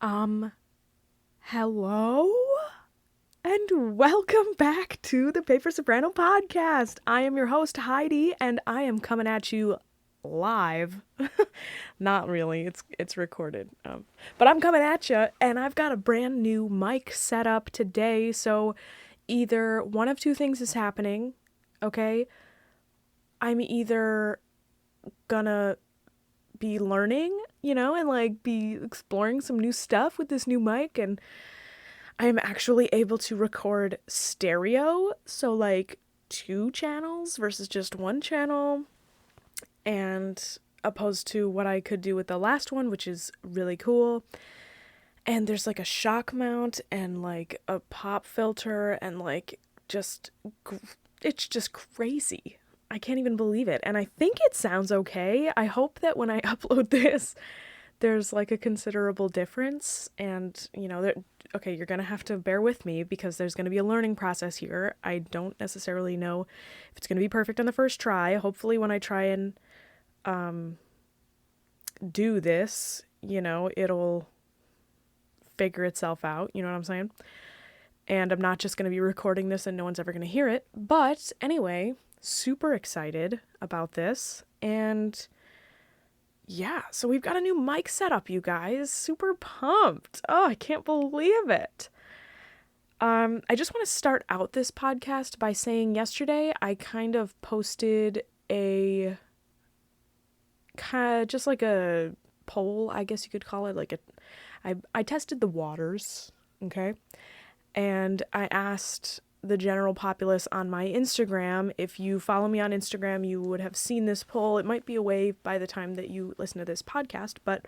Um, Hello and welcome back to the Paper Soprano podcast. I am your host Heidi and I am coming at you live. Not really. It's recorded. But I'm coming at you and I've got a brand new mic set up today, so either one of two things is happening, okay? I'm either gonna be learning, and like be exploring some new stuff with this new mic, and I am actually able to record stereo, so like two channels versus just one channel, and opposed to what I could do with the last one, which is really cool. And there's like a shock mount and like a pop filter and like just it's just crazy. I can't even believe it. And I think it sounds okay. I hope that when I upload this, there's like a considerable difference. And, okay, you're going to have to bear with me because there's going to be a learning process here. I don't necessarily know if it's going to be perfect on the first try. Hopefully, when I try and do this, it'll figure itself out. You know what I'm saying? And I'm not just going to be recording this and no one's ever going to hear it. But anyway, super excited about this. And yeah, so we've got a new mic setup, you guys. Super pumped. Oh, I can't believe it. I just want to start out this podcast by saying yesterday I kind of posted just like a poll, I guess you could call it. I tested the waters, okay? And I asked the general populace on my Instagram. If you follow me on Instagram, you would have seen this poll. It might be away by the time that you listen to this podcast, but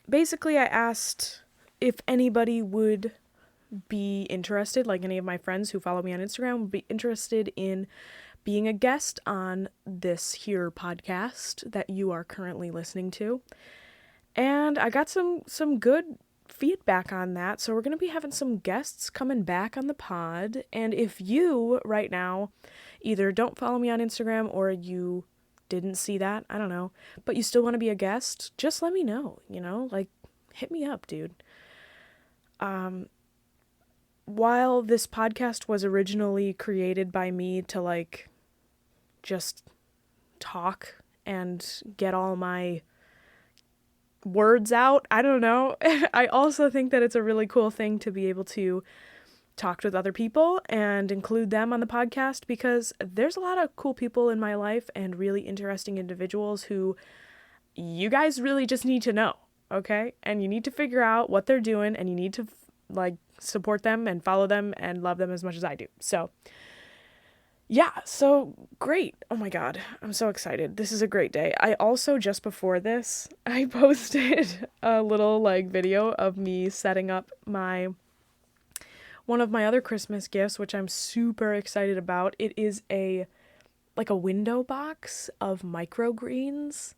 basically I asked if anybody would be interested, like any of my friends who follow me on Instagram would be interested in being a guest on this here podcast that you are currently listening to. And I got some good feedback on that, so we're going to be having some guests coming back on the pod. And if you right now either don't follow me on Instagram or you didn't see that, I don't know, but you still want to be a guest, just let me know, like hit me up, dude. While this podcast was originally created by me to like just talk and get all my words out, I don't know. I also think that it's a really cool thing to be able to talk with other people and include them on the podcast, because there's a lot of cool people in my life and really interesting individuals who you guys really just need to know, okay? And you need to figure out what they're doing, and you need to like support them and follow them and love them as much as I do. So yeah, so great. Oh my God, I'm so excited. This is a great day. I also, just before this, I posted a little like video of me setting up one of my other Christmas gifts, which I'm super excited about. It is a window box of microgreens.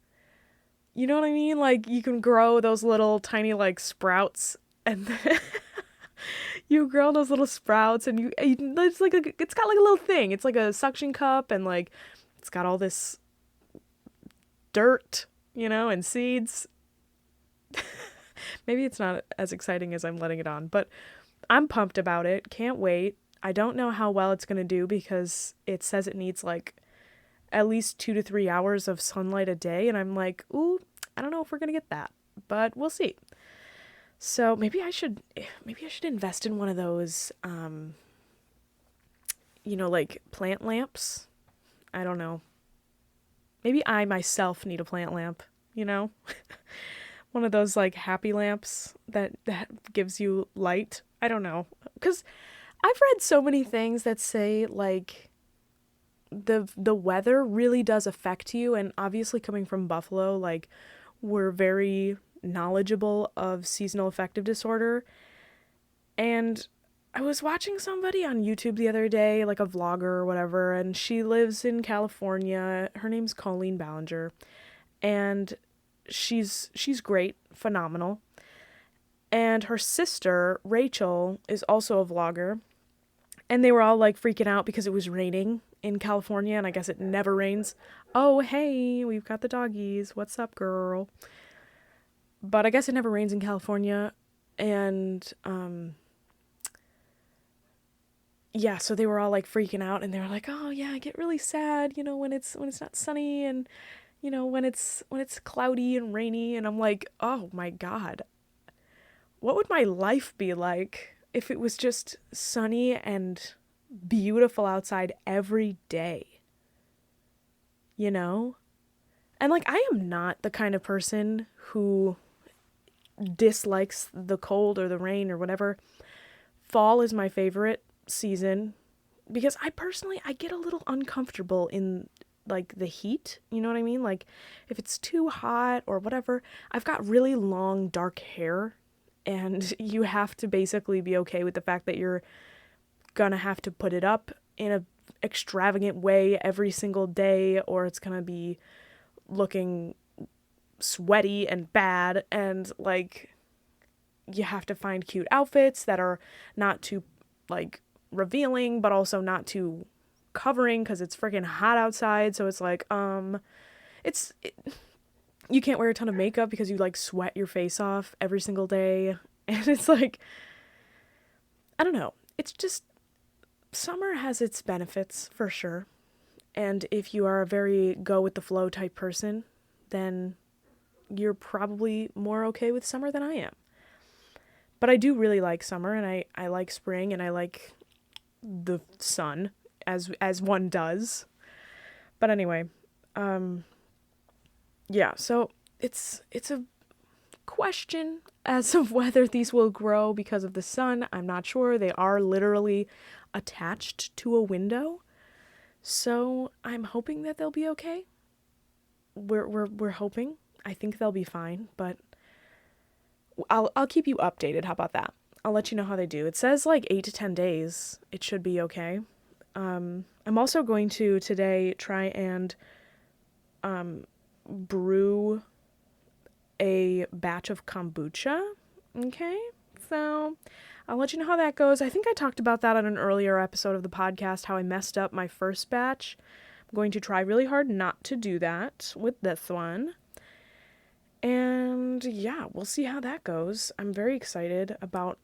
You know what I mean? Like you can grow those little tiny like sprouts, and you grow those little sprouts, and it's got like a little thing. It's like a suction cup, and like it's got all this dirt, and seeds. Maybe it's not as exciting as I'm letting it on, but I'm pumped about it. Can't wait. I don't know how well it's going to do because it says it needs like at least 2 to 3 hours of sunlight a day, and I'm like, ooh, I don't know if we're going to get that, but we'll see. So maybe I should invest in one of those, like plant lamps. I don't know. Maybe I myself need a plant lamp, one of those like happy lamps that gives you light. I don't know. 'Cause I've read so many things that say like the weather really does affect you, and obviously coming from Buffalo, like we're very knowledgeable of seasonal affective disorder. And I was watching somebody on YouTube the other day, like a vlogger or whatever, and she lives in California. Her name's Colleen Ballinger, and she's great, phenomenal. And her sister, Rachel, is also a vlogger, and they were all like freaking out because it was raining in California, and I guess it never rains. Oh, hey, we've got the doggies. What's up, girl? But I guess it never rains in California. And, yeah, so they were all like freaking out and they were like, oh yeah, I get really sad, when it's not sunny and, when it's cloudy and rainy. And I'm like, oh my God, what would my life be like if it was just sunny and beautiful outside every day? And like, I am not the kind of person who dislikes the cold or the rain or whatever. Fall is my favorite season because I get a little uncomfortable in like the heat, you know what I mean? Like if it's too hot or whatever. I've got really long dark hair and you have to basically be okay with the fact that you're gonna have to put it up in a extravagant way every single day, or it's gonna be looking sweaty and bad, and like you have to find cute outfits that are not too like revealing but also not too covering because it's freaking hot outside. So it's like you can't wear a ton of makeup because you like sweat your face off every single day. And it's like, I don't know, it's just, summer has its benefits for sure. And if you are a very go with the flow type person, then you're probably more okay with summer than I am. But I do really like summer, and I like spring, and I like the sun as one does. But anyway, yeah, so it's a question as of whether these will grow because of the sun. I'm not sure. They are literally attached to a window. So I'm hoping that they'll be okay. We're hoping. I think they'll be fine, but I'll keep you updated. How about that? I'll let you know how they do. It says like 8 to 10 days. It should be okay. I'm also going to today try and brew a batch of kombucha. Okay? So I'll let you know how that goes. I think I talked about that on an earlier episode of the podcast, how I messed up my first batch. I'm going to try really hard not to do that with this one. And yeah, we'll see how that goes. I'm very excited about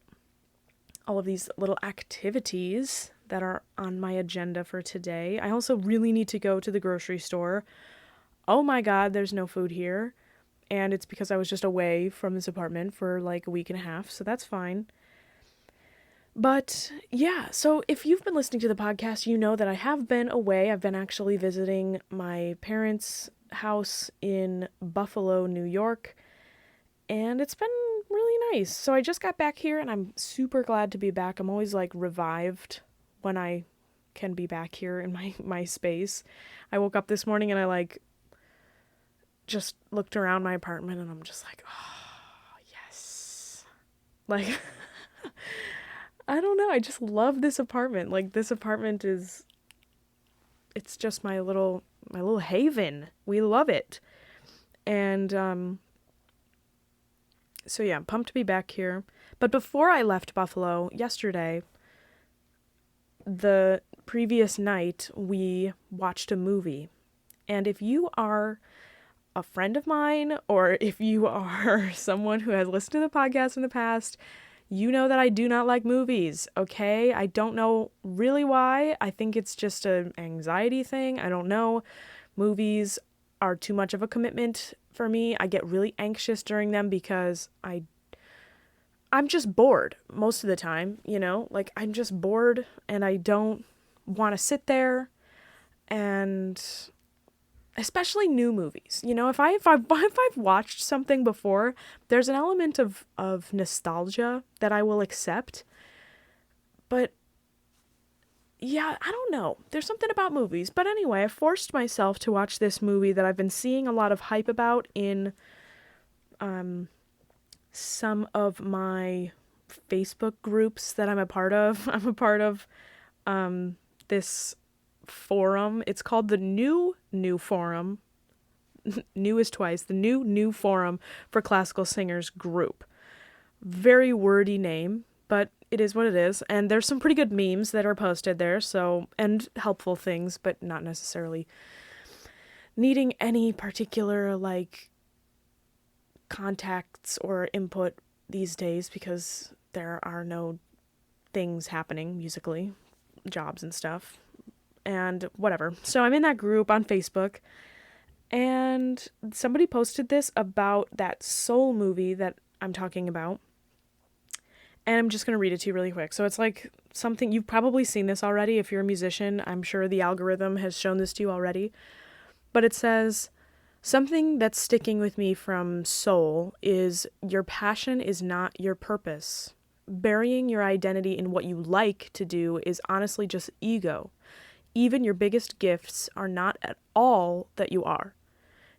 all of these little activities that are on my agenda for today. I also really need to go to the grocery store. Oh my God, there's no food here. And it's because I was just away from this apartment for like a week and a half, so that's fine. But yeah, so if you've been listening to the podcast, you know that I have been away. I've been actually visiting my parents' house in Buffalo, New York, and it's been really nice. So I just got back here and I'm super glad to be back. I'm always like revived when I can be back here in my space. I woke up this morning and I like just looked around my apartment and I'm just like, oh, yes. Like, I don't know. I just love this apartment. Like, this apartment it's just my little haven. We love it. And, so yeah, I'm pumped to be back here. But before I left Buffalo yesterday, the previous night, we watched a movie. And if you are a friend of mine, or if you are someone who has listened to the podcast in the past, you know that I do not like movies, okay? I don't know really why. I think it's just an anxiety thing. I don't know. Movies are too much of a commitment for me. I get really anxious during them because I'm just bored most of the time, Like, I'm just bored and I don't want to sit there, and especially new movies. If I've watched something before, there's an element of nostalgia that I will accept. But yeah, I don't know. There's something about movies. But anyway, I forced myself to watch this movie that I've been seeing a lot of hype about in some of my Facebook groups that I'm a part of. I'm a part of this forum. It's called the New Forum. New is twice. The New Forum for Classical Singers group. Very wordy name, but it is what it is. And there's some pretty good memes that are posted there, and helpful things, but not necessarily needing any particular, like, contacts or input these days because there are no things happening musically, jobs and stuff, and whatever. So I'm in that group on Facebook, and somebody posted this about that Soul movie that I'm talking about. And I'm just going to read it to you really quick. So it's like something, you've probably seen this already. If you're a musician, I'm sure the algorithm has shown this to you already. But it says, something that's sticking with me from Soul is your passion is not your purpose. Burying your identity in what you like to do is honestly just ego. Even your biggest gifts are not at all that you are.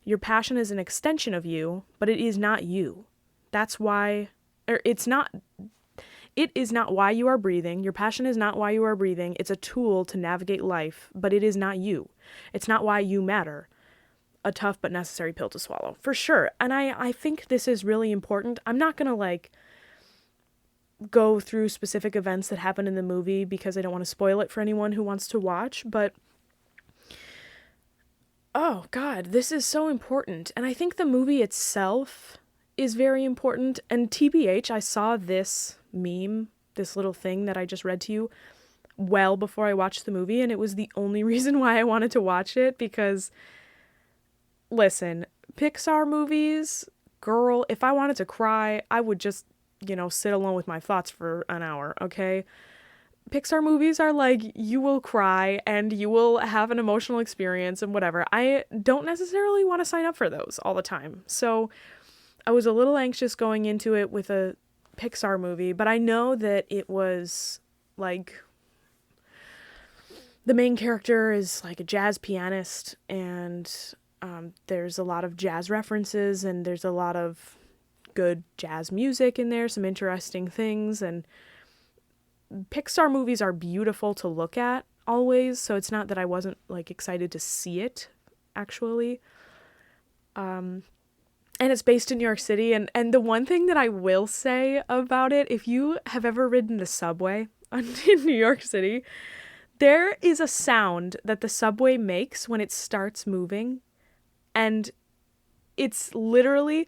Your passion is an extension of you, but it is not you. That's why, it is not why you are breathing. Your passion is not why you are breathing. It's a tool to navigate life, but it is not you. It's not why you matter. A tough but necessary pill to swallow, for sure. And I think this is really important. I'm not going to go through specific events that happen in the movie because I don't want to spoil it for anyone who wants to watch, but oh God, this is so important. And I think the movie itself is very important. And TBH, I saw this meme, this little thing that I just read to you well before I watched the movie, and it was the only reason why I wanted to watch it because, listen, Pixar movies, girl, if I wanted to cry, I would just, sit alone with my thoughts for an hour, okay? Pixar movies are like, you will cry and you will have an emotional experience and whatever. I don't necessarily want to sign up for those all the time. So I was a little anxious going into it with a Pixar movie, but I know that it was like the main character is like a jazz pianist, and there's a lot of jazz references, and there's a lot of good jazz music in there, some interesting things, and Pixar movies are beautiful to look at always, so it's not that I wasn't excited to see it actually. And it's based in New York City, and the one thing that I will say about it, if you have ever ridden the subway in New York City, there is a sound that the subway makes when it starts moving, and it's literally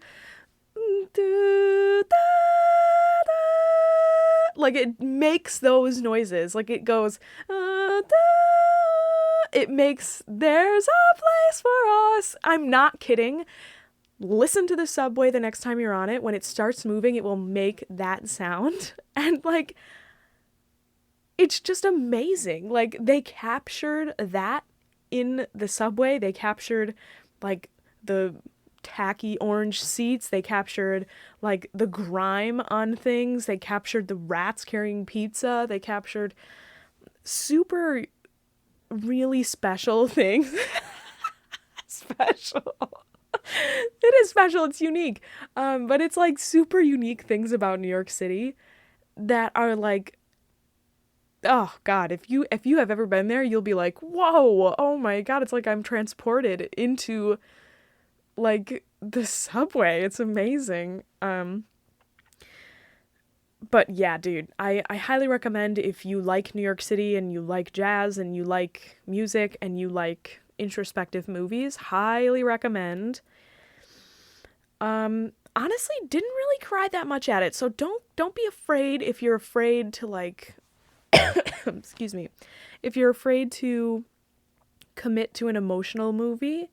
it makes those noises, it goes it makes "There's a place for us." I'm not kidding. Listen to the subway the next time you're on it. When it starts moving, it will make that sound. And it's just amazing. They captured that in the subway. They captured the tacky orange seats. They captured the grime on things. They captured the rats carrying pizza. They captured super really special things. Special. It is special. It's unique. But it's super unique things about New York City that are oh God, if you have ever been there, you'll be like, whoa, oh my God, it's I'm transported into the subway. It's amazing. But yeah, dude, I highly recommend, if you like New York City and you like jazz and you like music and you like introspective movies, highly recommend. Honestly, didn't really cry that much at it, so don't be afraid if you're afraid to excuse me, if you're afraid to commit to an emotional movie.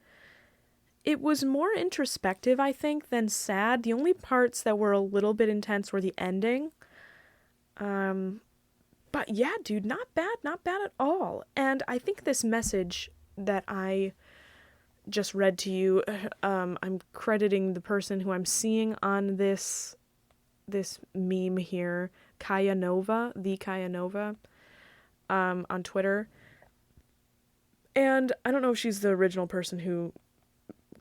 It was more introspective, I think, than sad. The only parts that were a little bit intense were the ending. But yeah, dude, not bad at all. And I think this message that I just read to you, I'm crediting the person who I'm seeing on this meme here, Kaya Nova, on Twitter. And I don't know if she's the original person who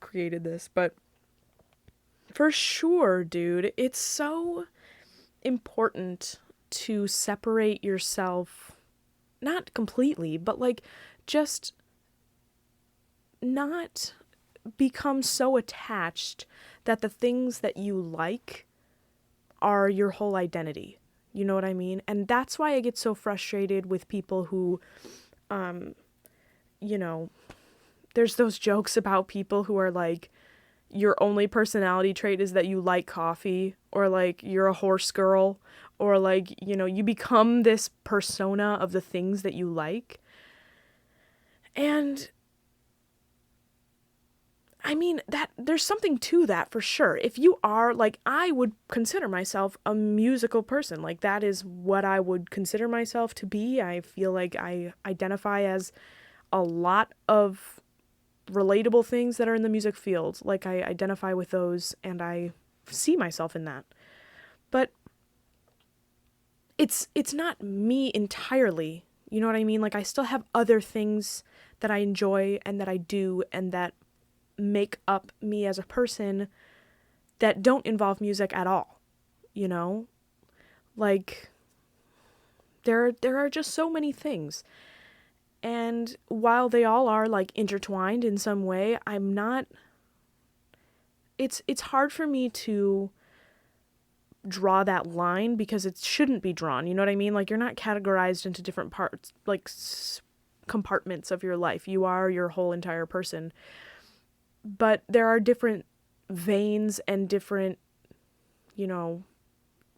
created this, but for sure, dude, it's so important to separate yourself, not completely, but just not become so attached that the things that you like are your whole identity. You know what I mean? And that's why I get so frustrated with people who, there's those jokes about people who are your only personality trait is that you like coffee, or like you're a horse girl, or like, you become this persona of the things that you like. And I mean, that there's something to that for sure. If you are, like, I would consider myself a musical person. Like, that is what I would consider myself to be. I feel like I identify as a lot of relatable things that are in the music field. Like, I identify with those and I see myself in that. But it's not me entirely. You know what I mean? Like, I still have other things that I enjoy and that I do and that make up me as a person that don't involve music at all. Like, there are just so many things. And while they all are like intertwined in some way, it's hard for me to draw that line because it shouldn't be drawn. You know what I mean? Like, you're not categorized into different parts, like compartments of your life. You are your whole entire person. But there are different veins and different,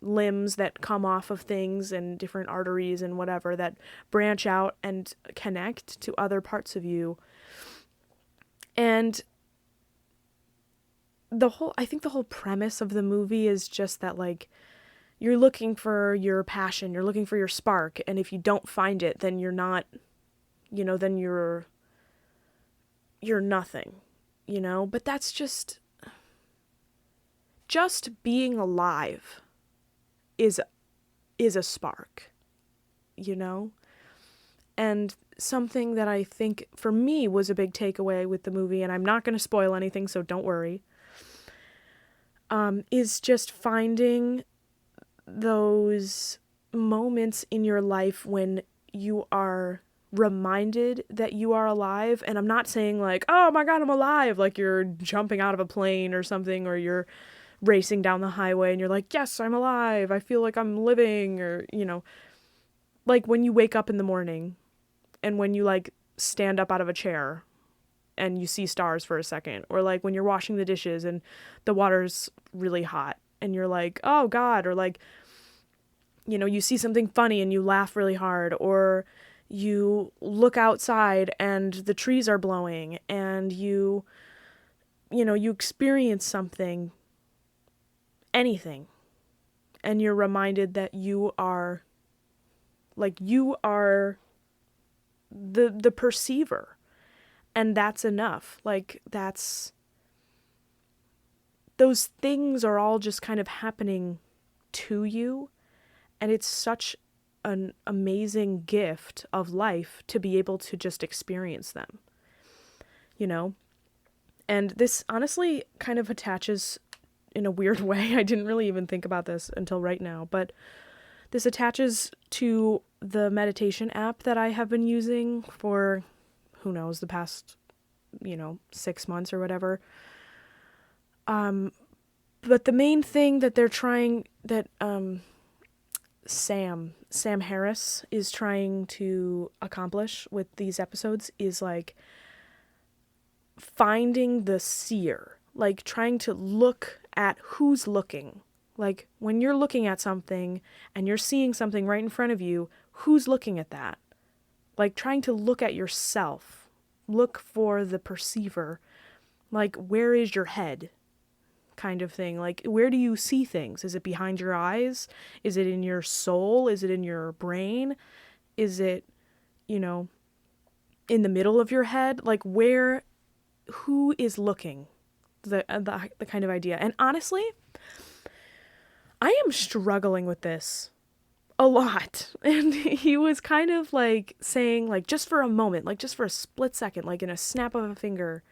limbs that come off of things and different arteries and whatever that branch out and connect to other parts of you. And I think the whole premise of the movie is just that, like, you're looking for your passion, you're looking for your spark, and if you don't find it, then you're not, then you're nothing. But that's just being alive is a spark, and something that I think for me was a big takeaway with the movie, and I'm not going to spoil anything, so don't worry, is just finding those moments in your life when you are reminded that you are alive. And I'm not saying like, oh my God, I'm alive, like you're jumping out of a plane or something, or you're racing down the highway and you're like, yes, I'm alive, I feel like I'm living, or like when you wake up in the morning and when you like stand up out of a chair and you see stars for a second, or like when you're washing the dishes and the water's really hot and you're like, oh God, or like, you see something funny and you laugh really hard, or you look outside and the trees are blowing and you experience something, anything, and you're reminded that you are the perceiver, and that's enough. Like, those things are all just kind of happening to you, and it's such an amazing gift of life to be able to just experience them, And this honestly kind of attaches in a weird way. I didn't really even think about this until right now, but this attaches to the meditation app that I have been using for, who knows, the past, 6 months or whatever. But the main thing that they're trying, that Sam Harris is trying to accomplish with these episodes is like finding the seer, like trying to look at who's looking. Like when you're looking at something and you're seeing something right in front of you, who's looking at that? Like trying to look at yourself, look for the perceiver, like where is your head? Kind of thing. Like, where do you see things? Is it behind your eyes? Is it in your soul? Is it in your brain? Is it, in the middle of your head? Like, who is looking? The kind of idea. And honestly, I am struggling with this a lot. And he was kind of like saying, like, just for a moment, like just for a split second, like in a snap of a finger,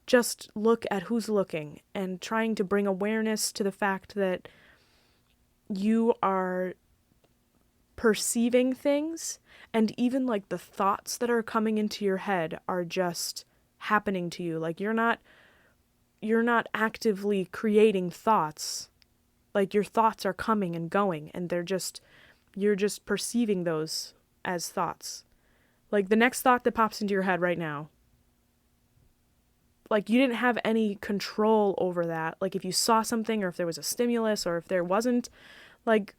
just look at who's looking, and trying to bring awareness to the fact that you are perceiving things, and even like the thoughts that are coming into your head are just happening to you. Like you're not actively creating thoughts. Like your thoughts are coming and going, and you're just perceiving those as thoughts. Like the next thought that pops into your head right now, like you didn't have any control over that. Like if you saw something or if there was a stimulus or if there wasn't, like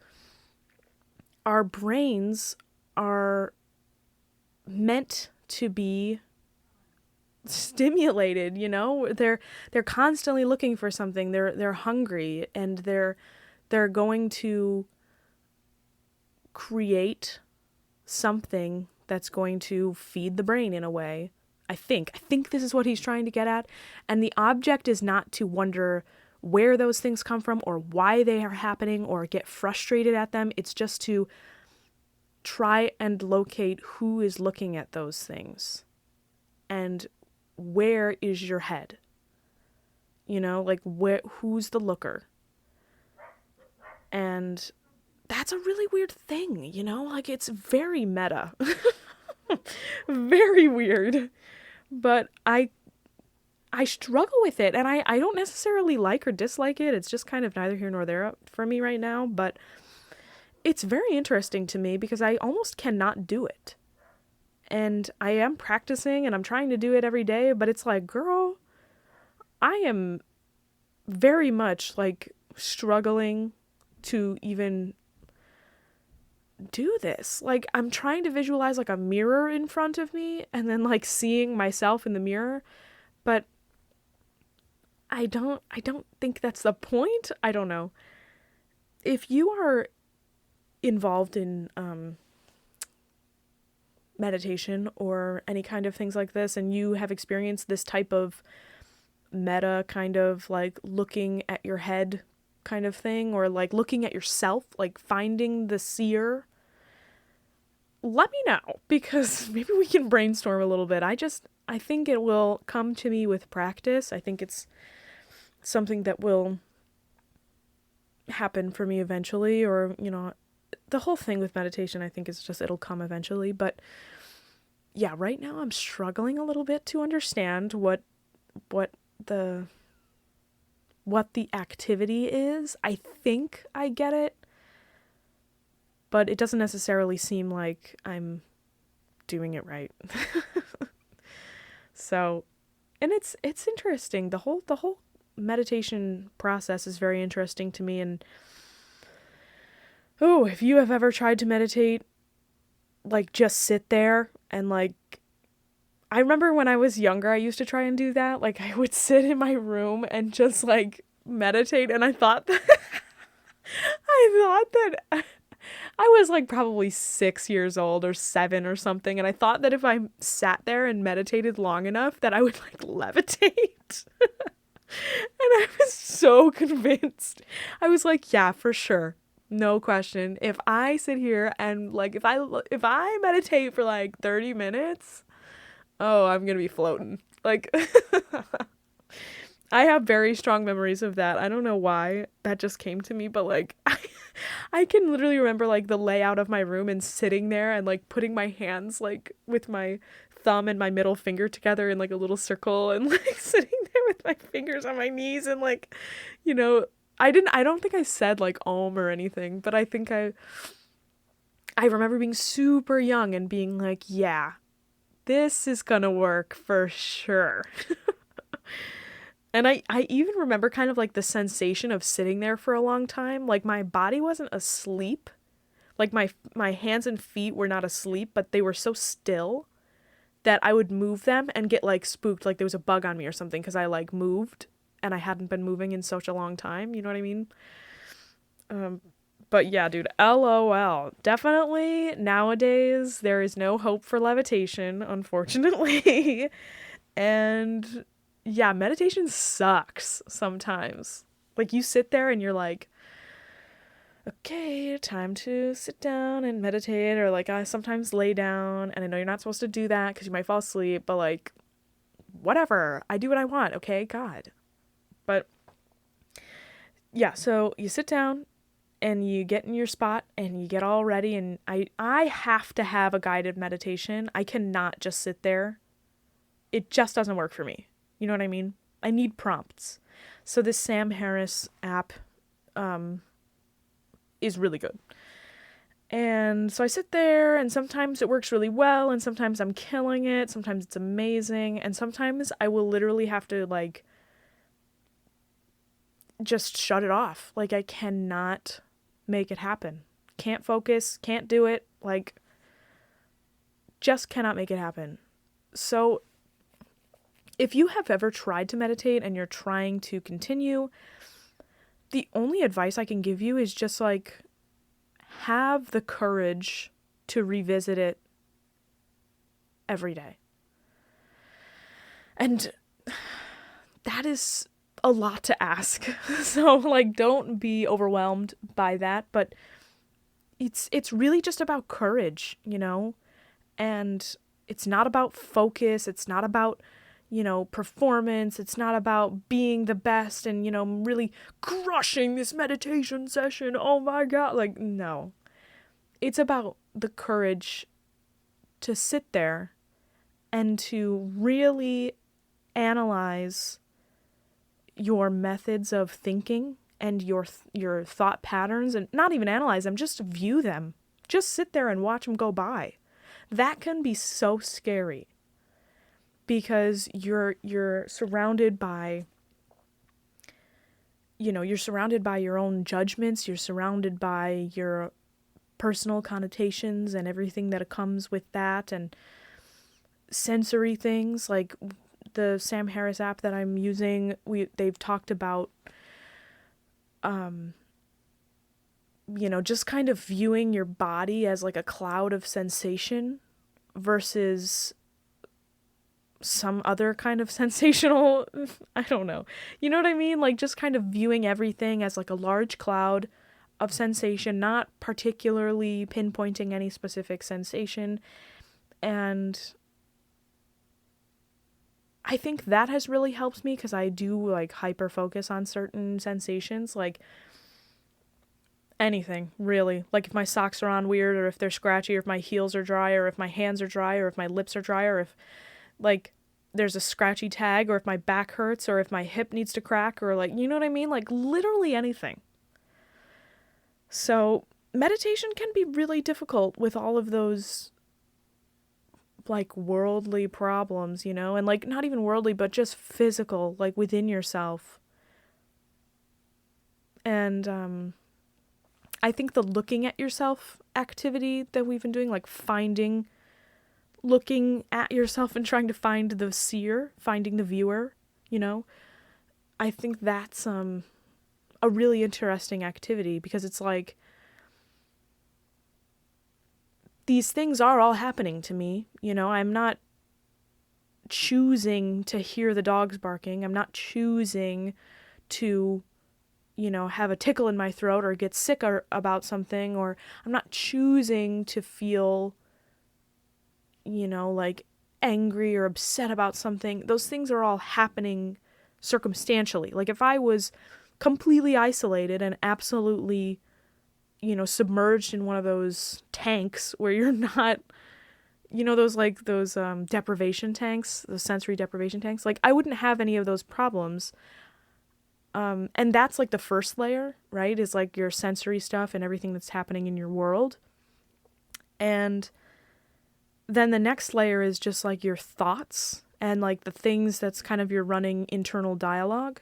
our brains are meant to be stimulated, you know? They're constantly looking for something. They're hungry, and they're going to create something that's going to feed the brain in a way. I think this is what he's trying to get at. And the object is not to wonder where those things come from or why they are happening or get frustrated at them. It's just to try and locate who is looking at those things and where is your head. You know, like who's the looker? And that's a really weird thing, you know? Like it's very meta. Very weird. But I struggle with it, and I don't necessarily like or dislike it. It's just kind of neither here nor there for me right now, but it's very interesting to me because I almost cannot do it. And I am practicing and I'm trying to do it every day, but it's like, girl, I am very much like struggling to even do this. Like I'm trying to visualize like a mirror in front of me and then like seeing myself in the mirror, but I don't think that's the point. I don't know. If you are involved in meditation or any kind of things like this, and you have experienced this type of meta kind of like looking at your head kind of thing, or like looking at yourself, like finding the seer, let me know, because maybe we can brainstorm a little bit. I think it will come to me with practice. I think it's something that will happen for me eventually, or, you know, the whole thing with meditation, I think, is just it'll come eventually. But yeah, right now I'm struggling a little bit to understand what the activity is. I think I get it, but it doesn't necessarily seem like I'm doing it right. So, and it's interesting. The whole meditation process is very interesting to me. And oh, if you have ever tried to meditate, like just sit there and like, I remember when I was younger, I used to try and do that. Like I would sit in my room and just like meditate, and I thought that I was like probably 6 years old or 7 or something, and I thought that if I sat there and meditated long enough that I would like levitate. And I was so convinced. I was like, yeah, for sure. No question. If I sit here and like if I meditate for like 30 minutes, oh, I'm going to be floating. Like I have very strong memories of that. I don't know why that just came to me, but like I can literally remember like the layout of my room and sitting there and like putting my hands like with my thumb and my middle finger together in like a little circle and like sitting there with my fingers on my knees and like, you know, I don't think I said like Om or anything, but I think I remember being super young and being like, yeah, this is gonna work for sure. And I even remember kind of like the sensation of sitting there for a long time. Like my body wasn't asleep. Like my hands and feet were not asleep, but they were so still that I would move them and get like spooked, like there was a bug on me or something, because I like moved and I hadn't been moving in such a long time. You know what I mean? But yeah, dude, LOL. Definitely nowadays there is no hope for levitation, unfortunately. And yeah, meditation sucks sometimes. Like you sit there and you're like, okay, time to sit down and meditate, or like I sometimes lay down, and I know you're not supposed to do that because you might fall asleep, but like whatever, I do what I want, okay, God. But yeah, so you sit down and you get in your spot and you get all ready, and I have to have a guided meditation. I cannot just sit there. It just doesn't work for me. You know what I mean? I need prompts. So this Sam Harris app is really good. And so I sit there, and sometimes it works really well, and sometimes I'm killing it, sometimes it's amazing, and sometimes I will literally have to, like, just shut it off. Like, I cannot make it happen. Can't focus, can't do it, like, just cannot make it happen. So if you have ever tried to meditate and you're trying to continue, the only advice I can give you is just, like, have the courage to revisit it every day. And that is a lot to ask. So, like, don't be overwhelmed by that, but it's really just about courage, you know? And it's not about focus, it's not about, you know, performance, it's not about being the best and, you know, really crushing this meditation session. Oh my God. Like, no. It's about the courage to sit there and to really analyze your methods of thinking and your thought patterns, and not even analyze them, just view them. Just sit there and watch them go by. That can be so scary because you're surrounded by, you know, you're surrounded by your own judgments, you're surrounded by your personal connotations and everything that comes with that, and sensory things like the Sam Harris app that I'm using. They've talked about you know, just kind of viewing your body as like a cloud of sensation versus some other kind of sensational, I don't know. You know what I mean? Like, just kind of viewing everything as like a large cloud of sensation, not particularly pinpointing any specific sensation. And I think that has really helped me because I do, like, hyper focus on certain sensations, like anything, really. Like, if my socks are on weird, or if they're scratchy, or if my heels are dry, or if my hands are dry, or if my lips are dry, or if, like, there's a scratchy tag, or if my back hurts, or if my hip needs to crack, or, like, you know what I mean? Like, literally anything. So meditation can be really difficult with all of those, like, worldly problems, you know? And, like, not even worldly, but just physical, like, within yourself. And I think the looking at yourself activity that we've been doing, like looking at yourself and trying to find the seer, finding the viewer, you know, I think that's a really interesting activity because it's like, these things are all happening to me, you know, I'm not choosing to hear the dogs barking, I'm not choosing to, you know, have a tickle in my throat or get sick about something, or I'm not choosing to feel, you know, like angry or upset about something. Those things are all happening circumstantially. Like, if I was completely isolated and absolutely, you know, submerged in one of those tanks where you're not, you know, those deprivation tanks, those sensory deprivation tanks, like, I wouldn't have any of those problems. And that's like the first layer, right? Is like your sensory stuff and everything that's happening in your world. And then the next layer is just like your thoughts and like the things that's kind of your running internal dialogue.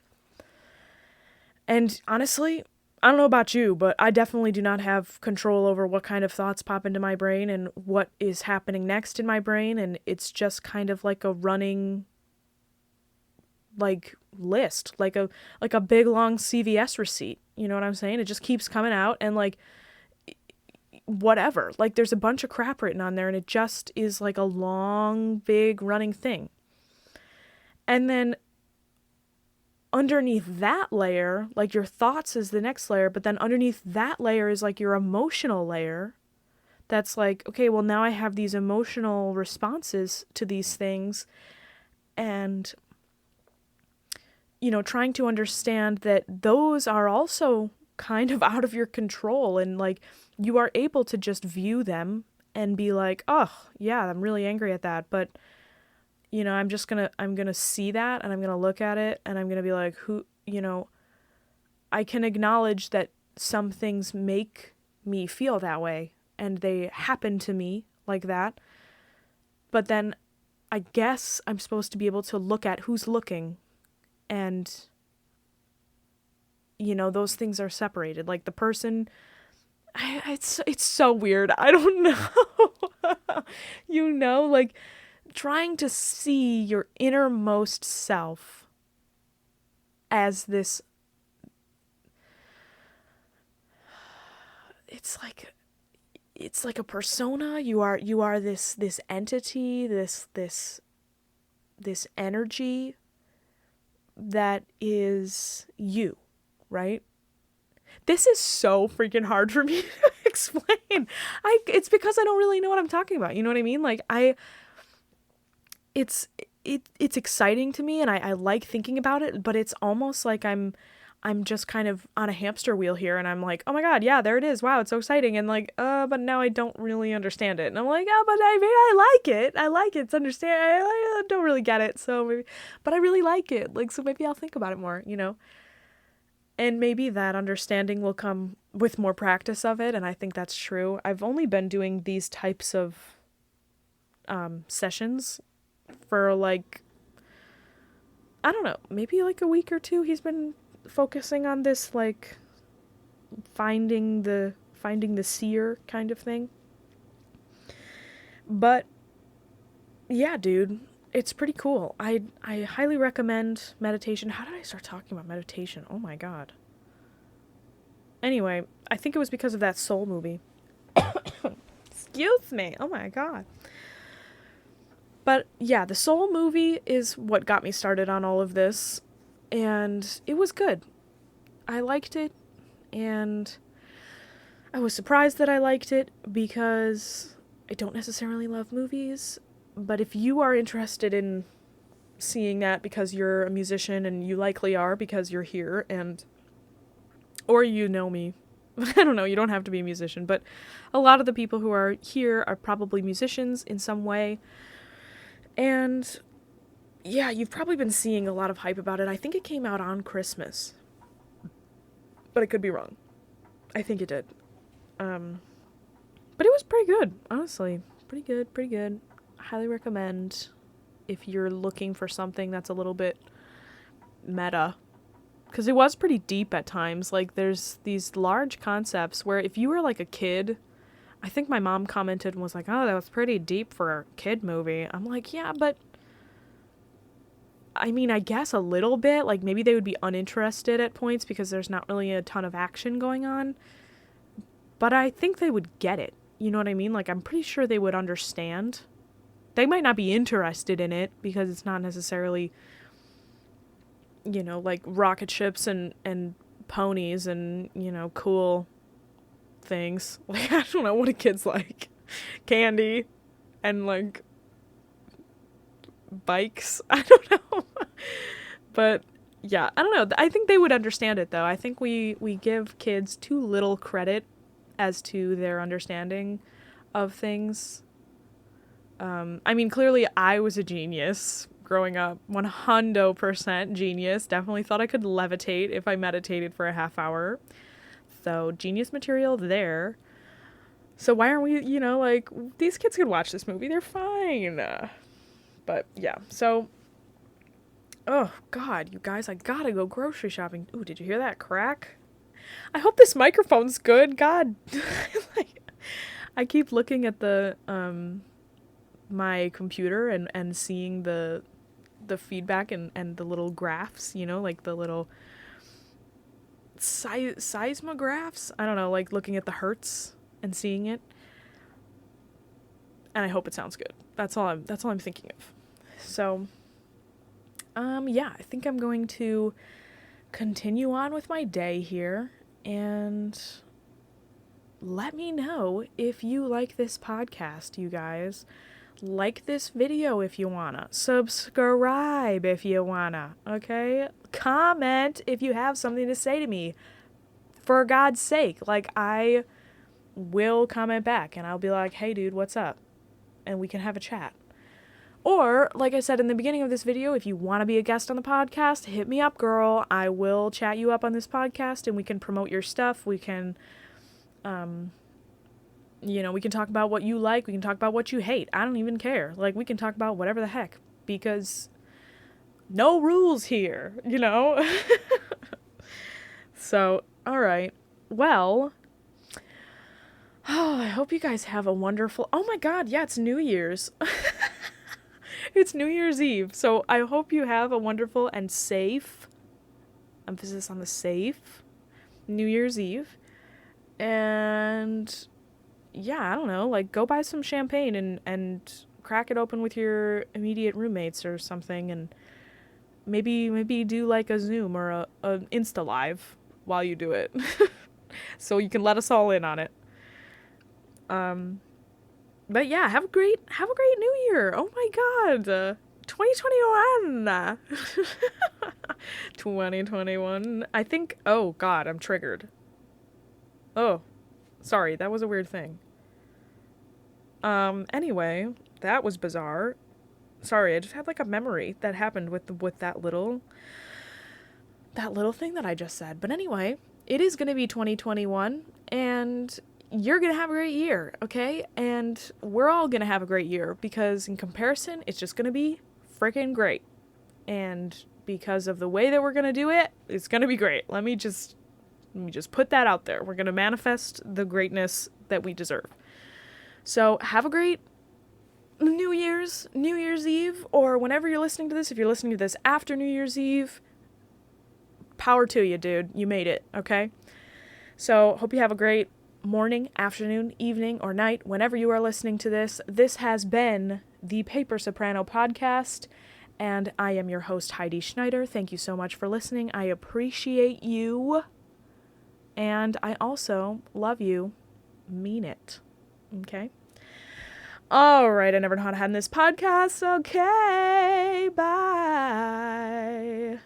And honestly, I don't know about you, but I definitely do not have control over what kind of thoughts pop into my brain and what is happening next in my brain. And it's just kind of like a running, like, list, like a big long CVS receipt, you know what I'm saying? It just keeps coming out, and like, whatever, like, there's a bunch of crap written on there, and it just is like a long, big running thing. And then underneath that layer, like, your thoughts is the next layer, but then underneath that layer is like your emotional layer. That's like, okay, well, now I have these emotional responses to these things, and, you know, trying to understand that those are also kind of out of your control, and like, you are able to just view them and be like, oh yeah, I'm really angry at that, but, you know, I'm gonna see that, and I'm gonna look at it, and I'm gonna be like, who, you know, I can acknowledge that some things make me feel that way, and they happen to me like that. But then I guess I'm supposed to be able to look at who's looking, and, you know, those things are separated. Like the person, it's so weird. I don't know. You know, like trying to see your innermost self as this, it's like a persona. You are this entity, this energy that is you, right? This is so freaking hard for me to explain. It's because I don't really know what I'm talking about. You know what I mean? Like it's exciting to me, and I like thinking about it, but it's almost like I'm just kind of on a hamster wheel here, and I'm like, oh my God, yeah, there it is. Wow, it's so exciting. And like, but now I don't really understand it. And I'm like, oh, but I like it. I like it. It's understand. I don't really get it. So maybe, but I really like it. Like, so maybe I'll think about it more, you know? And maybe that understanding will come with more practice of it. And I think that's true. I've only been doing these types of sessions for like, I don't know, maybe like a week or two. He's been focusing on this, like finding the seer kind of thing. But yeah, dude, it's pretty cool. I highly recommend meditation. How did I start talking about meditation? Oh my God. Anyway, I think it was because of that Soul movie. Excuse me. Oh my God. But yeah, the Soul movie is what got me started on all of this. And it was good. I liked it. And I was surprised that I liked it because I don't necessarily love movies. But if you are interested in seeing that because you're a musician, and you likely are because you're here, and or you know me. I don't know, you don't have to be a musician, but a lot of the people who are here are probably musicians in some way. And yeah, you've probably been seeing a lot of hype about it. I think it came out on Christmas, but I could be wrong. I think it did. But it was pretty good, honestly. Pretty good. Highly recommend if you're looking for something that's a little bit meta. Because it was pretty deep at times. Like, there's these large concepts where if you were like a kid, I think my mom commented and was like, oh, that was pretty deep for a kid movie. I'm like, yeah, but I mean, I guess a little bit. Like, maybe they would be uninterested at points because there's not really a ton of action going on. But I think they would get it. You know what I mean? Like, I'm pretty sure they would understand. They might not be interested in it because it's not necessarily, you know, like rocket ships and ponies and, you know, cool things. Like, I don't know, what do kids like? Candy and, like, bikes? I don't know. But, yeah, I don't know. I think they would understand it, though. I think we give kids too little credit as to their understanding of things. I mean, clearly I was a genius growing up. 100% genius. Definitely thought I could levitate if I meditated for a half hour. So, genius material there. So why aren't we, you know, like, these kids could watch this movie. They're fine. But, yeah. So, oh, God, you guys, I gotta go grocery shopping. Ooh, did you hear that crack? I hope this microphone's good. God. Like, I keep looking at the, my computer and seeing the feedback and the little graphs, you know, like the little seismographs. I don't know, like looking at the hertz and seeing it. And I hope it sounds good. That's all I'm thinking of. So, yeah, I think I'm going to continue on with my day here, and let me know if you like this podcast, you guys. Like this video if you wanna. Subscribe if you wanna, okay? Comment if you have something to say to me. For God's sake, like, I will comment back, and I'll be like, hey, dude, what's up? And we can have a chat. Or, like I said in the beginning of this video, if you want to be a guest on the podcast, hit me up, girl. I will chat you up on this podcast, and we can promote your stuff. We can, We can talk about what you like. We can talk about what you hate. I don't even care. Like, we can talk about whatever the heck, because no rules here, So, all right. Well, I hope you guys have a wonderful... Oh my God, yeah, it's New Year's. It's New Year's Eve. So I hope you have a wonderful and safe, emphasis on the safe, New Year's Eve. And yeah, I don't know, like, go buy some champagne and crack it open with your immediate roommates or something, and maybe do like a Zoom or a Insta Live while you do it. So you can let us all in on it. But yeah, have a great New Year. Oh my God. 2021. 2021. I think, oh God, I'm triggered. Oh, sorry, that was a weird thing. Anyway, that was bizarre. Sorry, I just had like a memory that happened with that little thing that I just said. But anyway, it is going to be 2021, and you're going to have a great year, okay? And we're all going to have a great year, because in comparison, it's just going to be freaking great. And because of the way that we're going to do it, it's going to be great. Let me just put that out there. We're going to manifest the greatness that we deserve. So have a great New Year's Eve, or whenever you're listening to this. If you're listening to this after New Year's Eve, power to you, dude. You made it, okay? So hope you have a great morning, afternoon, evening, or night, whenever you are listening to this. This has been the Paper Soprano Podcast, and I am your host, Heidi Schneider. Thank you so much for listening. I appreciate you, and I also love you. Mean it. Okay? All right, I never know how to end this podcast. Okay, bye.